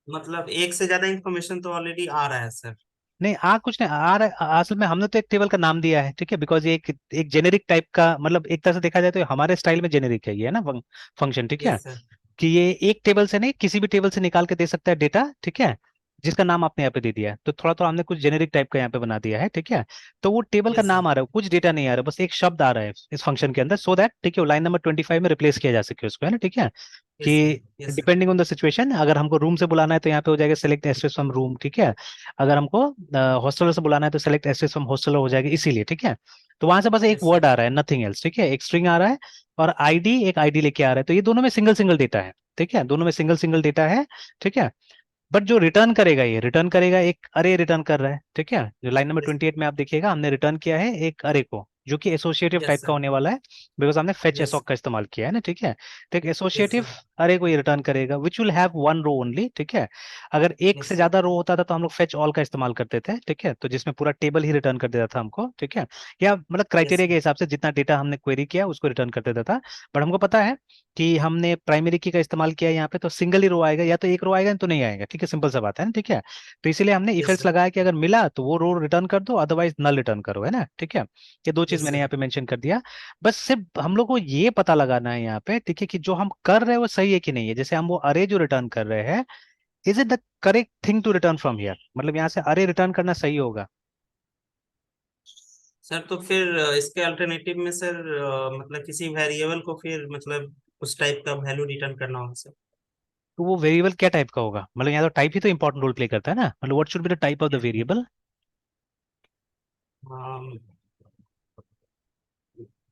मतलब एक से ज्यादा इंफॉर्मेशन तो ऑलरेडी आ रहा है सर। नहीं, आ कुछ नहीं आ रहा है, असल में हमने तो एक टेबल का नाम दिया है। ठीक है, बिकॉज ये एक जेनेरिक टाइप का, मतलब एक तरह से देखा जाए तो ये हमारे स्टाइल में जेनेरिक है, ये है ना फंक्शन। ठीक है, यस सर। कि ये एक टेबल से नहीं, किसी भी टेबल से निकाल के दे सकता है डेटा। ठीक है, जिसका नाम आपने यहाँ पे दे दिया है, तो थोड़ा थोड़ा हमने कुछ जेनेरिक टाइप का यहाँ पे बना दिया है, ठीक है। तो वो टेबल का यस सर। नाम आ रहा है, कुछ डेटा नहीं आ रहा है, बस एक शब्द आ रहा है इस फंक्शन के अंदर, सो दैट ठीक है लाइन नंबर 25 में रिप्लेस किया जा सके उसको, है ना, ठीक है। Yes sir. कि yes sir. Depending on the situation, अगर हमको रूम से बुलाना है तो यहाँ पे हो जाएगा सेलेक्ट एस्ट्रेस फ्रॉम रूम, ठीक है। अगर हमको हॉस्टलर से बुलाना है तो सेलेक्ट एस्ट्रेस फ्रॉम हॉस्टलर हो जाएगा, इसीलिए, ठीक है। तो वहां से बस एक यस सर। वर्ड आ रहा है, नथिंग एल्स, ठीक है, एक स्ट्रिंग आ रहा है, और आईडी एक आईडी लेके आ रहा है, तो ये दोनों में सिंगल सिंगल डेटा है, ठीक है, दोनों में सिंगल सिंगल डेटा है, ठीक है। बट जो रिटर्न करेगा, ये रिटर्न करेगा एक अरे रिटर्न कर रहा है, ठीक है। जो लाइन नंबर यस 28 में आप देखिएगा, हमने रिटर्न किया है एक अरे को, जो कि एसोसिएटिव यस टाइप का सर। होने वाला है, बिकॉज हमने फेच यस एसोक का इस्तेमाल किया है ना, ठीक है। तो एक यस एसोसिएटिव सर। अरे को ये रिटर्न करेगा, which will have one row only, ठीक है। अगर एक से यस ज्यादा रो होता था तो हम लोग फेच ऑल का इस्तेमाल करते थे, ठीक है, तो जिसमें पूरा टेबल ही रिटर्न कर देता था हमको, ठीक है। या मतलब यस क्राइटेरिया के सर। हिसाब से जितना डेटा हमने क्वेरी किया उसको रिटर्न कर देता था। बट हमको पता है कि हमने प्राइमरी की का इस्तेमाल किया है यहाँ पे, तो सिंगल ही रो आएगा, या तो एक रो आएगा या तो नहीं आएगा, ठीक है, सिंपल सा बात है ना, ठीक है। तो इसीलिए हमने इफ यस एल्स सर। लगाया कि अगर मिला तो वो रो रिटर्न कर दो, अदरवाइज नल रिटर्न करो, है ना, ठीक है। ये दो चीज यस मैंने सर। यहाँ पे मेंशन कर दिया। बस सिर्फ हम लोग को ये पता लगाना है यहाँ पे, ठीक है, कि जो हम कर रहे हैं वो सही है कि नहीं है। जैसे हम वो अरे जो रिटर्न कर रहे हैं, is it the correct thing to return from here, मतलब यहाँ से अरे रिटर्न करना सही होगा। सर तो फिर इसके अल्टरनेटिव में सर मतलब किसी वेरिएबल को फिर मतलब उस टाइप का वैल्यू रिटर्न करना होगा सर। तो वो वेरिएबल क्या टाइप का होगा, मतलब यहाँ तो टाइप ही तो इंपॉर्टेंट रोल प्ले करता है ना, मतलब what should be the type of the variable. Um,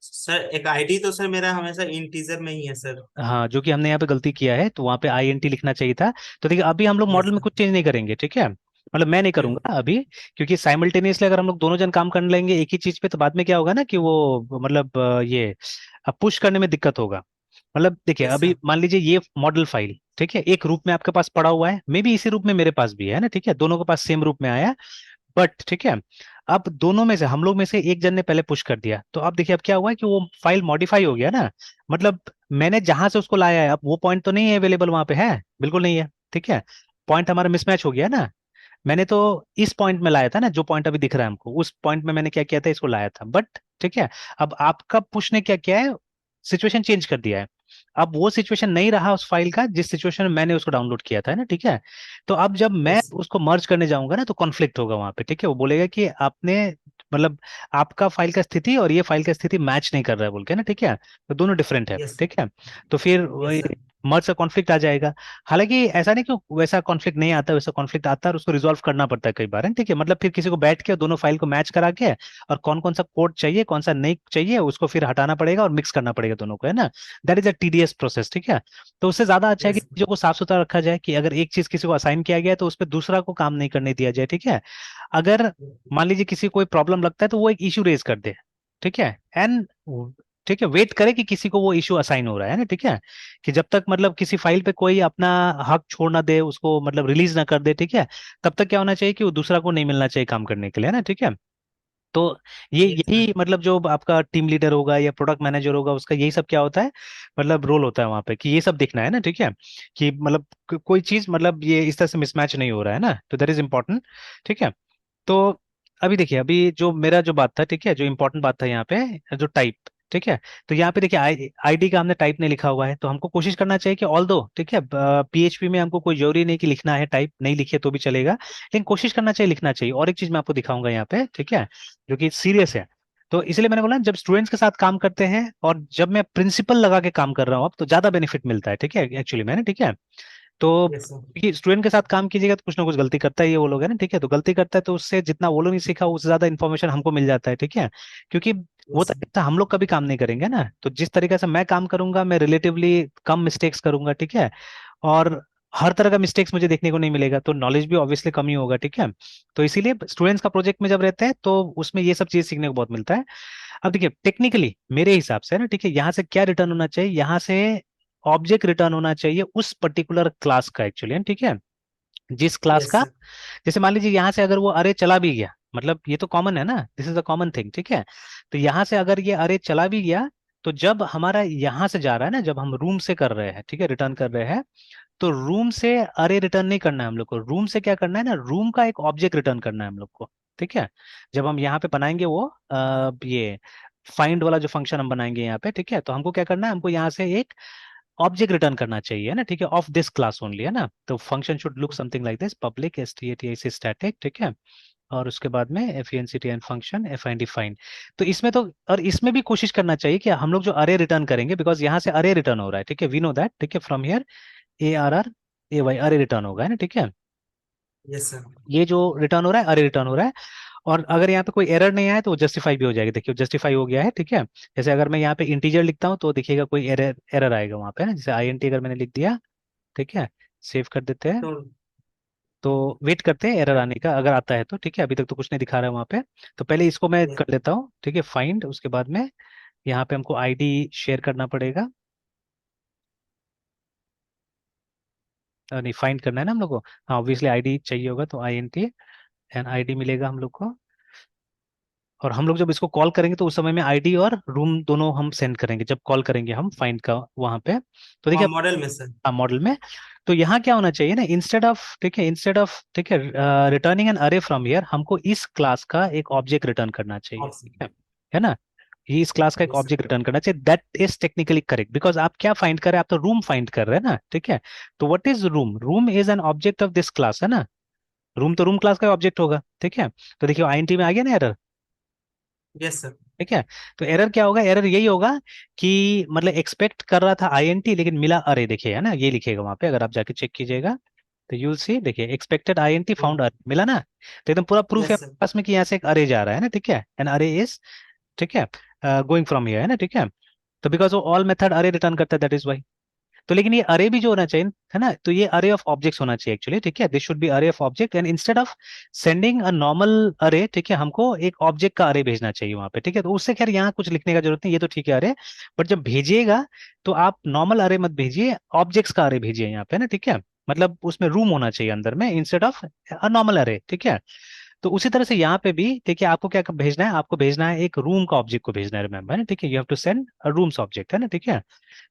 sir एक आईडी तो सर मेरा हमेशा इंटीजर में ही है सर। हाँ, जो कि हमने यहाँ पे गलती किया है, तो वहाँ पे आई एन टी लिखना चाहिए था। तो देखिए अभी हम लोग यस मॉडल में सर। कुछ चेंज नहीं करेंगे, ठीक है, मतलब मैं नहीं हम्म। करूंगा अभी, क्योंकि साइमल्टेनियसली अगर हम लोग दोनों जन काम कर लेंगे एक ही चीज पे, तो बाद में क्या होगा ना कि वो मतलब ये पुश करने में दिक्कत होगा। मतलब देखिए यस अभी सर। मान लीजिए ये मॉडल फाइल, ठीक है, एक रूप में आपके पास पड़ा हुआ है, मे बी इसी रूप में मेरे पास भी है ना, ठीक है, दोनों के पास सेम रूप में आया, बट ठीक है, अब दोनों में से हम लोग में से एक जन ने पहले पुश कर दिया, तो अब देखिए अब क्या हुआ है कि वो फाइल मॉडिफाई हो गया ना, मतलब मैंने जहां से उसको लाया है, अब वो पॉइंट तो नहीं है अवेलेबल वहां पे, है बिल्कुल नहीं है, ठीक है, पॉइंट हमारा मिसमैच हो गया ना। मैंने तो इस पॉइंट में लाया था ना, जो पॉइंट अभी दिख रहा है हमको, उस पॉइंट में मैंने क्या किया था, इसको लाया था, बट ठीक है, अब आपका पुश ने क्या किया है, सिचुएशन चेंज कर दिया है। अब वो सिचुएशन नहीं रहा उस फाइल का जिस सिचुएशन में मैंने उसको डाउनलोड किया था, है ना, ठीक है। तो अब जब मैं यस उसको मर्ज करने जाऊंगा ना, तो कॉन्फ्लिक्ट होगा वहां पे, ठीक है, वो बोलेगा कि आपने मतलब आपका फाइल का स्थिति और ये फाइल का स्थिति मैच नहीं कर रहा है बोल के ना, ठीक है, तो दोनों डिफरेंट है, यस ठीक है। तो फिर यस सर। मर्ज का कॉन्फ्लिक्ट आ जाएगा। हालांकि ऐसा नहीं कि वैसा कॉन्फ्लिक्ट नहीं आता, वैसा कॉन्फ्लिक्ट आता है और उसको रिजॉल्व करना पड़ता है कई बार, है ठीक है, मतलब फिर किसी को बैठ के दोनों फाइल को मैच करा के, और कौन कौन सा कोड चाहिए कौन सा नहीं चाहिए उसको फिर हटाना पड़ेगा और मिक्स करना पड़ेगा दोनों को, है ना। That is a TDS process, ठीक है। तो उससे ज्यादा अच्छा है कि यस चीजों को साफ सुथरा रखा जाए, कि अगर एक चीज किसी को असाइन किया गया है तो उस पर दूसरा को काम नहीं करने दिया जाए, ठीक है। अगर मान लीजिए किसी को कोई प्रॉब्लम लगता है तो वो एक इशू रेज कर दे, ठीक है, एंड ठीक है, वेट करे कि किसी को वो इशू असाइन हो रहा है ना, ठीक है, कि जब तक मतलब किसी फाइल पे कोई अपना हक छोड़ ना दे, उसको मतलब रिलीज ना कर दे, ठीक है, तब तक क्या होना चाहिए कि वो दूसरा को नहीं मिलना चाहिए काम करने के लिए, है ना, ठीक है। तो ये यस सर। यही मतलब जो आपका टीम लीडर होगा या प्रोडक्ट मैनेजर होगा उसका यही सब क्या होता है, मतलब रोल होता है वहां पे, कि ये सब देखना है ना, ठीक है, कि मतलब कोई चीज मतलब ये इस तरह से मिसमैच नहीं हो रहा है ना, तो दैट इज इंपॉर्टेंट, ठीक है। तो अभी देखिए अभी जो मेरा जो बात था, ठीक है, जो इंपॉर्टेंट बात था यहाँ पे, जो टाइप, ठीक है, तो यहाँ पे देखिए आईडी का हमने टाइप नहीं लिखा हुआ है, तो हमको कोशिश करना चाहिए कि ऑल दो, ठीक है, पीएचपी में हमको कोई जरूरी नहीं कि लिखना है टाइप, नहीं लिखे तो भी चलेगा, लेकिन कोशिश करना चाहिए लिखना चाहिए। और एक चीज मैं आपको दिखाऊंगा यहाँ पे, ठीक है, जो कि सीरियस है। तो इसलिए मैंने बोला जब स्टूडेंट्स के साथ काम करते हैं और जब मैं प्रिंसिपल लगा के काम कर रहा हूँ अब, तो ज्यादा बेनिफिट मिलता है, ठीक है, एक्चुअली मैंने, ठीक है। तो यस सर। स्टूडेंट के साथ काम कीजिएगा तो कुछ ना कुछ गलती करता ही है वो लोग, है ना, ठीक है, तो गलती करता है तो उससे जितना वो लोग नहीं सीखा उससे ज्यादा इन्फॉर्मेशन हमको मिल जाता है, ठीक है, क्योंकि वो यस सर। तरीका हम लोग कभी काम नहीं करेंगे ना, तो जिस तरीके से मैं काम करूंगा मैं रिलेटिवली कम मिस्टेक्स करूंगा, ठीक है, और हर तरह का मिस्टेक्स मुझे देखने को नहीं मिलेगा, तो नॉलेज भी ऑब्वियसली कम ही होगा, ठीक है। तो इसीलिए स्टूडेंट्स का प्रोजेक्ट में जब रहते हैं तो उसमें ये सब चीज सीखने को बहुत मिलता है। अब देखिए टेक्निकली मेरे हिसाब से ना, ठीक है, यहाँ से क्या रिटर्न होना चाहिए, यहाँ से ऑब्जेक्ट रिटर्न होना चाहिए उस पर्टिकुलर क्लास का, एक्चुअली, ठीक है, जिस क्लास यस का, सर। जैसे मान लीजिए यहाँ से अगर वो अरे चला भी गया, मतलब ये तो कॉमन है ना, this is a common thing, ठीक है, तो यहाँ से अगर ये अरे चला भी गया, तो जब हमारा यहाँ से जा रहा है ना, जब हम रूम से कर रहे हैं, ठीक है, रिटर्न कर रहे हैं, तो रूम से अरे रिटर्न नहीं करना है हम लोग को, रूम से क्या करना है ना, रूम का एक ऑब्जेक्ट रिटर्न करना है हम लोग को, ठीक है। जब हम यहाँ पे बनाएंगे वो ये फाइंड वाला जो फंक्शन हम बनाएंगे यहाँ पे, ठीक है, तो हमको क्या करना है, हमको यहाँ से एक ऑब्जेक्ट रिटर्न करना चाहिए, है ना, ठीक है, ऑफ दिस क्लास ओनली, है ना। तो function should look something like this, public static static, ठीक है, और उसके बाद में fenctn फंक्शन find find। तो इसमें तो, और इसमें भी कोशिश करना चाहिए कि हम लोग जो अरे रिटर्न करेंगे, बिकॉज यहाँ से अरे रिटर्न हो रहा है, ठीक है, वी नो दैट, ठीक है, फ्रॉम हियर ARR AY अरे रिटर्न होगा, है ना, ठीक है। Yes sir. ये जो रिटर्न हो रहा है अरे रिटर्न हो रहा है। और अगर यहाँ पे कोई एरर नहीं आया तो वो जस्टिफाई भी हो जाएगी, देखिए जस्टिफाई हो गया है, ठीक है। जैसे अगर मैं यहाँ पे इंटीजर लिखता हूँ तो देखिएगा कोई एरर एरर आएगा वहाँ पे ना, जैसे INT अगर मैंने लिख दिया, ठीक है, सेव कर देते हैं। तो तो वेट करते हैं एरर आने का, अगर आता है तो, ठीक है, अभी तक तो कुछ नहीं दिखा रहा है वहाँ पे। तो पहले इसको मैं कर लेता हूँ, ठीक है, फाइंड, उसके बाद में यहाँ पे हमको ID शेयर करना पड़ेगा। नहीं, फाइंड करना है ना हम लोग को, हाँ ऑब्वियसली ID चाहिए होगा, तो INT एंड ID मिलेगा हम लोग को। और हम लोग जब इसको कॉल करेंगे तो उस समय में ID और रूम दोनों हम सेंड करेंगे, जब कॉल करेंगे हम फाइंड का वहां पे। तो वहाँ देखिए, मॉडल में सर। हाँ मॉडल में। तो यहाँ क्या होना चाहिए ना, इंस्टेड ऑफ, ठीक है, इंस्टेड ऑफ, ठीक है, रिटर्निंग एन अरे फ्रॉम हियर, हमको इस क्लास का एक ऑब्जेक्ट रिटर्न करना चाहिए, ठीक है ना। ये इस क्लास का एक यस सर। ऑब्जेक्ट रिटर्न करना चाहिए, that is technically correct, because आप क्या फाइंड कर रहे हैं, आप तो रूम फाइंड कर रहे हैं ना, ठीक है। तो what is room, room is an object of this class, है ना। रूम तो रूम क्लास का ऑब्जेक्ट होगा, ठीक है। तो देखिए INT में आ गया ना एरर, यस सर। ठीक है। तो एरर क्या होगा, एरर यही होगा कि मतलब एक्सपेक्ट कर रहा था INT लेकिन मिला अरे, देखिए, है ना, ये लिखेगा वहां पे, अगर आप जाके चेक कीजिएगा तो यूल सी, देखिए एक्सपेक्टेड INT फाउंड अरे मिला ना। तो एकदम पूरा प्रूफ है यस हमारे सर। पास में कि यहाँ से एक अरे जा रहा है ना, ठीक है, एन अरे इज, ठीक है, गोइंग फ्रॉम हियर, है ना, ठीक है। तो बिकॉज वो ऑल मेथड अरे रिटर्न करता है, दैट इज वाई। तो लेकिन ये अरे भी जो होना चाहिए, है ना, तो ये अरे ऑफ ऑब्जेक्ट्स होना चाहिए एक्चुअली, ठीक है, दिस शुड बी अरे of object, and instead of sending a normal अरे, ठीक है, हमको एक ऑब्जेक्ट का अरे भेजना चाहिए वहां पे, ठीक है। तो उससे खैर यहाँ कुछ लिखने का जरूरत नहीं, ये तो ठीक है अरे। बट जब भेजिएगा तो आप नॉर्मल अरे मत भेजिए, ऑब्जेक्ट्स का अरे भेजिए यहाँ पे ना, ठीक है। मतलब उसमें रूम होना चाहिए अंदर में, इंस्टेड ऑफ अ नॉर्मल अरे, ठीक है। तो उसी तरह से यहाँ पे भी देखिए, आपको क्या भेजना है, आपको भेजना है एक रूम का ऑब्जेक्ट को भेजना है, रिमेंबर, है ना, ठीक है, you have to send a rooms object, है ना, ठीक है।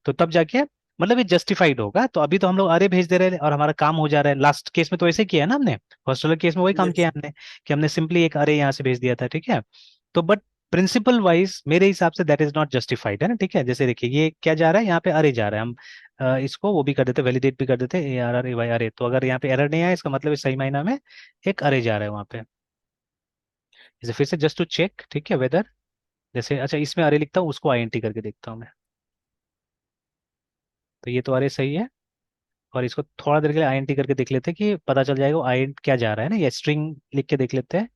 तो तब जाके मतलब ये जस्टिफाइड होगा। तो अभी तो हम लोग अरे भेज दे रहे हैं और हमारा काम हो जा रहा है, लास्ट केस में तो ऐसे किया है ना हमने, हॉस्टलर केस में वही काम यस किया हमने, कि हमने सिंपली एक अरे यहाँ से भेज दिया था, ठीक है। तो बट प्रिंसिपल वाइज मेरे हिसाब say that is not justified, है ना, ठीक है। जैसे देखिए ये क्या जा रहा है, यहाँ पे अरे जा रहा है, हम इसको वो भी कर देते, वैलिडेट भी कर देते ARR AY अरे। तो अगर यहाँ पे एरर नहीं आया, इसका मतलब इस सही मायना में एक अरे जा रहा है वहाँ पे। जैसे फिर से जस्ट टू चेक, ठीक है, वेदर, जैसे अच्छा इसमें अरे लिखता हूँ, उसको INT करके देखता हूँ मैं। तो ये तो अरे सही है, और इसको थोड़ा देर के लिए INT करके देख लेते हैं कि पता चल जाएगा INT क्या जा रहा है ना, ये स्ट्रिंग लिख के देख लेते हैं,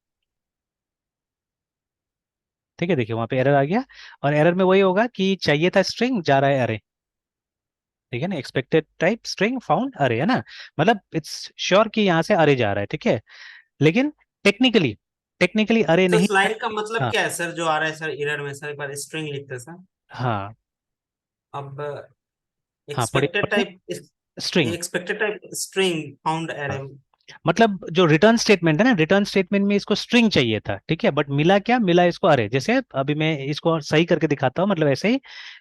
ठीक है। देखिए वहां पे एरर आ गया, और एरर में वही होगा कि चाहिए था स्ट्रिंग, जा रहा है अरे, ठीक है ना, एक्सपेक्टेड टाइप स्ट्रिंग फाउंड अरे, है ना। मतलब इट्स श्योर कि यहाँ से अरे जा रहा है, ठीक है। लेकिन टेक्निकली टेक्निकली अरे तो नहीं इस है। लाइन का मतलब हाँ, क्या है सर जो आ रहा है सर एरर में, सर एक बार स्ट्रिंग लिखते सर। हाँ, अब हाँ, पढ़िए एक्सपेक्टेड पढ़िए, type, string, expected type string found array. मतलब जो रिटर्न स्टेटमेंट है ना, रिटर्न स्टेटमेंट में इसको स्ट्रिंग चाहिए था, ठीक है, बट मिला क्या, मिला इसको अरे। जैसे अभी मैं इसको सही करके दिखाता हूँ, मतलब ऐसे ही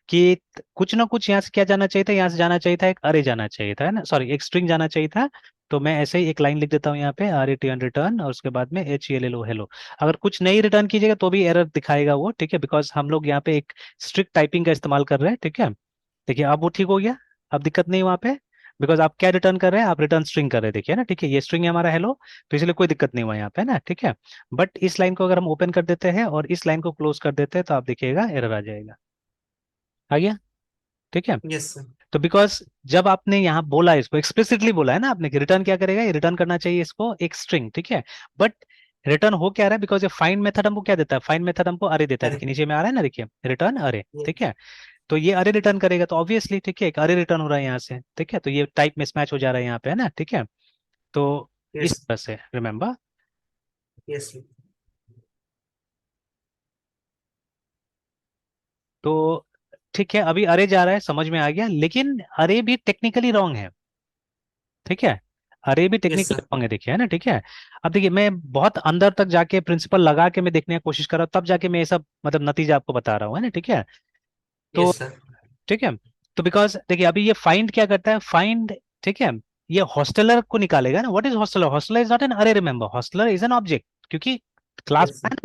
कि कुछ ना कुछ यहाँ से क्या जाना चाहिए था, यहाँ से जाना चाहिए था एक अरे जाना चाहिए था, है ना, सॉरी एक स्ट्रिंग जाना चाहिए था। तो मैं ऐसे ही एक लाइन लिख देता हूँ यहाँ पे, RETN रिटर्न, और उसके बाद में HELLO हेलो। अगर कुछ नहीं रिटर्न कीजिएगा तो भी एरर दिखाएगा वो, ठीक है, बिकॉज हम लोग यहाँ पे एक स्ट्रिक्ट टाइपिंग का इस्तेमाल कर रहे हैं, ठीक है। देखिए अब वो ठीक हो गया, अब दिक्कत नहीं वहाँ पे, बिकॉज आप क्या रिटर्न कर रहे हैं, आप रिटर्न स्ट्रिंग कर रहे हैं, देखिए ना, ठीक है, ये स्ट्रिंग है हमारा हेलो। तो इसलिए कोई दिक्कत नहीं हुआ यहाँ पे ना, ठीक है। बट इस लाइन को अगर हम ओपन कर देते हैं और इस लाइन को क्लोज कर देते हैं तो आप देखिएगा एरर आ जाएगा, आ गया, ठीक है। Yes sir. तो बिकॉज जब आपने यहाँ बोला, इसको एक्सप्लिसिटली बोला है ना आपने कि रिटर्न क्या करेगा, ये रिटर्न करना चाहिए इसको एक स्ट्रिंग, ठीक है। बट रिटर्न हो क्या रहा है, बिकॉज ये फाइंड मेथड हमको क्या देता है, फाइंड मेथड हमको अरे देता है, अरे देखिए नीचे में आ रहा है ना, देखिए रिटर्न अरे, ये ठीक है। तो ये अरे रिटर्न करेगा, तो ऑब्वियसली, ठीक है, एक अरे रिटर्न हो रहा है यहाँ से, ठीक है। तो ये टाइप मिसमैच हो जा रहा है यहाँ पे, है ना, ठीक है। तो यस। इस तरह से रिमेम्बर। यस। तो ठीक है, अभी अरे जा रहा है, समझ में आ गया, लेकिन अरे भी टेक्निकली रॉन्ग है, ठीक है। अरे भी यस टेक्निकली सर। रॉन्ग है, देखिए, है ना, ठीक है। अब देखिए मैं बहुत अंदर तक जाके प्रिंसिपल लगा के मैं देखने की कोशिश कर रहा हूँ, तब जाके मैं ये सब मतलब नतीजा आपको बता रहा हूँ, है ना, ठीक है। तो यस सर। ठीक है। तो बिकॉज देखिए अभी ये फाइंड क्या करता है, फाइंड, ठीक है, ये हॉस्टलर को निकालेगा ना। What is hosteller, hosteller is not an अरे, remember hosteller is an object, क्योंकि क्लास यस सर।